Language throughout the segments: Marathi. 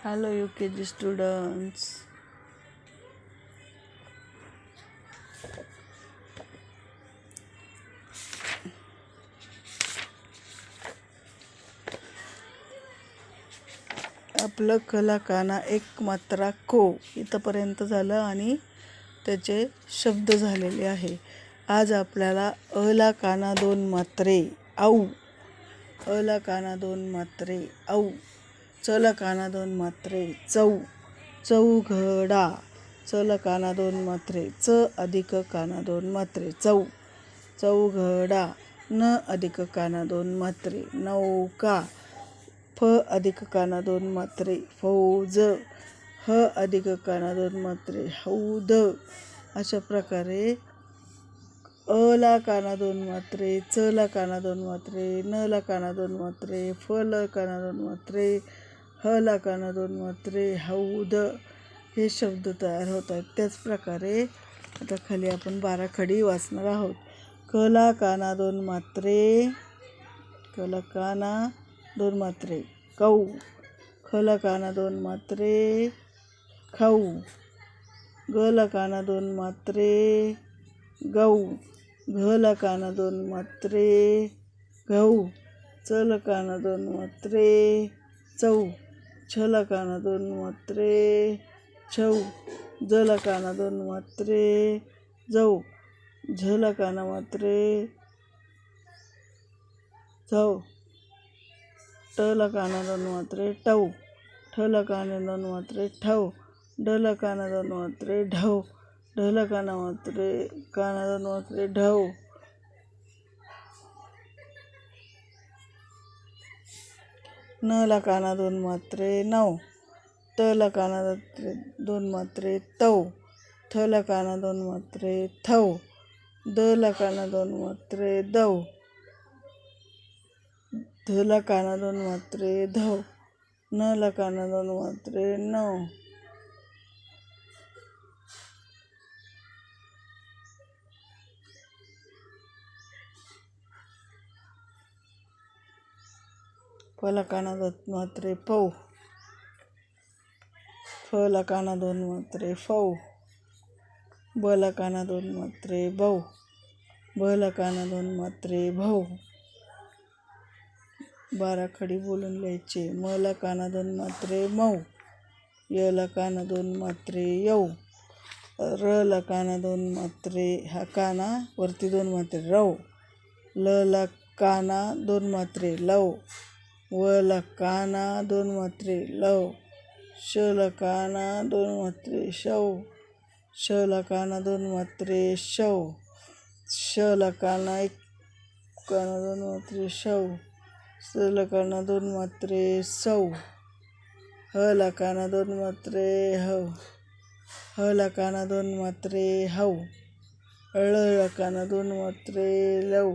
Hello UKG students. आपलं कला काना एक मात्रा को इथंपर्यंत झालं आणि त्याचे शब्द झालेले आहे. आज आपल्याला अला काना दोन मात्रे औ, अला काना दोन मात्रे औ, चल काना दोन मात्रे चौ, चौघडा, चल काना दोन मात्रे च अधिक काना दोन मात्रे चौ, चौघडा, न अधिक काना दोन मात्रे नौका, फ अधिक काना दोन मात्रे फौज, ह अधिक काना दोन मात्रे हौद. अशा प्रकारे अला काना दोन मात्रे, चला काना दोन मात्रे, नला काना दोन मात्रे, फला काना दोन मात्रे, हला काना दोन मात्रे हौद हे शब्द तयार होत आहेत. त्याच प्रकारे आता खाली आपण 12 खडी वाचणार आहोत. कला काना दोन मात्रे, कला काना दोन मात्रे कौ, खला काना दोन मात्रे खाऊ, गला काना दोन मात्रे गौ, घला काना दोन मात्रे गहू, चल काना दोन मात्रे चौ, छला काना दोन मात्रे छौ, जला काना दोन मात्रे जौ, झला काना मात्रे झौ, टला काना दोन मात्रे टौ, ठला काना दोन मात्रे ठौ, डला काना दोन मात्रे ढौ, ढला काना दोन मात्रे ढौ, नला काना दोन मात्रे नौ, तला काना दोन मात्रे तौ, थला काना दोन मात्रे थौ, दला काना दोन मात्रे दौ, धला काना दोन मात्रे धौ, नला काना दोन मात्रे नौ. फला काना दोन मात्रे पौ, फला काना दोन मात्रे फौ, बला काना दोन मात्रे बौ, बला काना दोन मात्रे भौ. 12 खडी बोलून लिहायचे. मला काना दोन मात्रे मौ, यला काना दोन मात्रे यौ, रला काना दोन मात्रे हा काना वरती दोन मात्रे रौ, लला काना दोन मात्रे लव, वला काना दोन मात्रे लव, शला काना दोन मात्रे शौ, शला काना दोन मात्रे शौ, शला काना एक काना दोन मात्रे शौ, सला काना दोन मात्रे सौ, हला काना दोन मात्रे हौ, हला काना दोन मात्रे हौ, ळला काना दोन मात्रे लव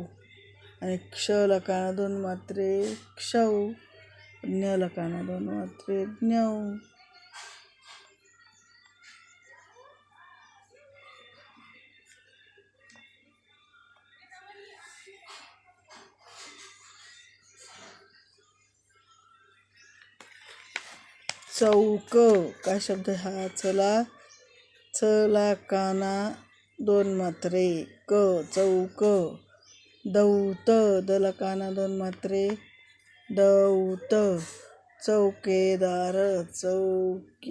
आणि क्षला काना दोन मात्रे क्षौ, न्याला काना दोन मात्रे ज्ञौ. चौक काय शब्द हा? चला काना दोन मात्रे क चौक, दौत, दला काना दोन मात्रे दौत, चौकेदार, चौकीदार,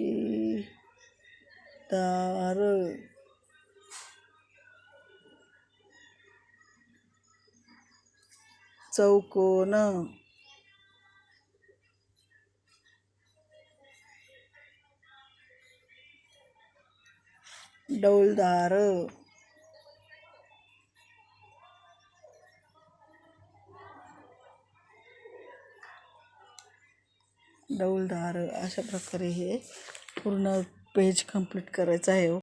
चौकोन, डौलदार, डौलदार. अशा प्रकारे हे पूर्ण पेज कंप्लीट करायचं आहे.